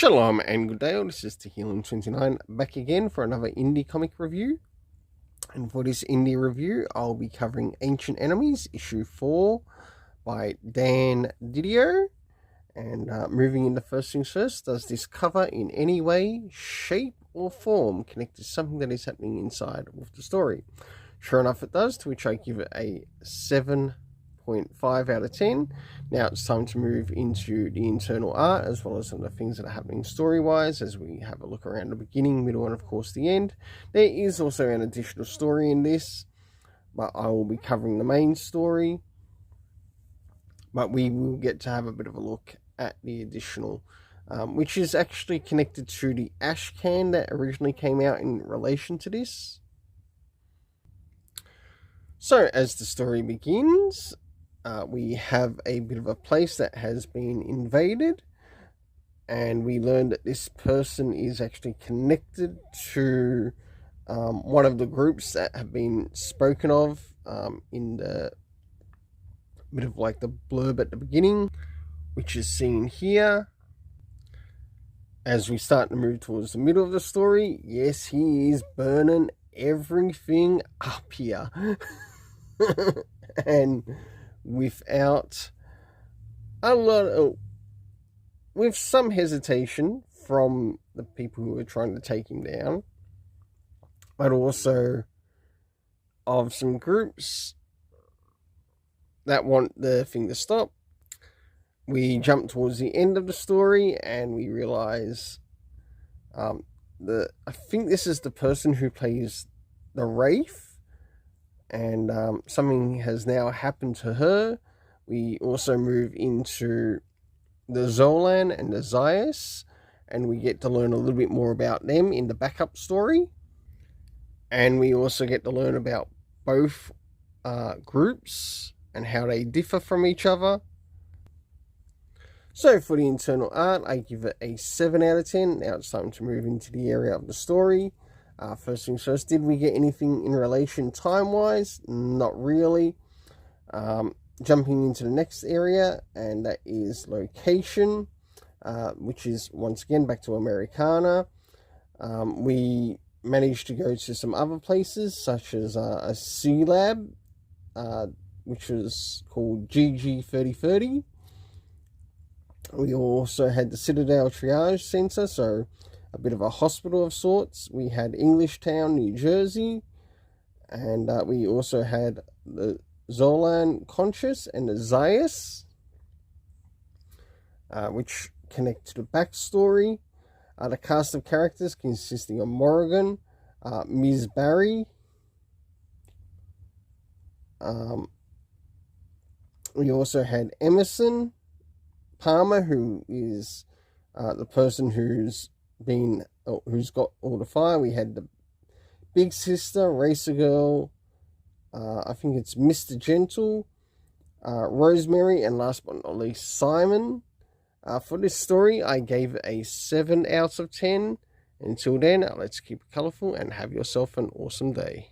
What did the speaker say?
Shalom and good day, all. This is Tehealing29 back again for another indie comic review. And for this indie review, I'll be covering Ancient Enemies, issue 4 by Dan Didio. And moving into first things first, does this cover in any way, shape or form connect to something that is happening inside of the story? Sure enough it does, to which I give it a 7.5 out of 10. Now it's time to move into the internal art as well as some of the things that are happening story-wise as we have a look around the beginning, middle, and of course the end. There is also an additional story in this, but I will be covering the main story. But we will get to have a bit of a look at the additional, which is actually connected to the ash can that originally came out in relation to this. So as the story begins, we have a bit of a place that has been invaded, and we learn that this person is actually connected to one of the groups that have been spoken of in the bit of like the blurb at the beginning, which is seen here. As we start to move towards the middle of the story, yes, he is burning everything up here. And without a lot of, with some hesitation from the people who are trying to take him down, but also of some groups that want the thing to stop. We jump towards the end of the story and we realize I think this is the person who plays the Wraith, and something has now happened to her. We also move into the Zolan and the Zayas, and we get to learn a little bit more about them in the backup story. And we also get to learn about both groups and how they differ from each other. So for the internal art, I give it a 7 out of 10. Now it's time to move into the area of the story. First things first, did we get anything in relation time-wise? Not really. Jumping into the next area, and that is location, which is once again back to Americana. We managed to go to some other places, such as a C lab, which was called GG3030. We also had the Citadel Triage Center, so a bit of a hospital of sorts. We had Englishtown, New Jersey, and we also had the Zolan Conscious and the Zayas, which connect to the backstory. The cast of characters consisting of Morrigan, Ms. Barry, we also had Emerson Palmer, who is the person who's got all the fire. We had the Big Sister, Racer Girl, I think it's Mr. Gentle, Rosemary, and last but not least, Simon. For this story, I gave it a 7 out of 10. Until then, let's keep it colourful and have yourself an awesome day.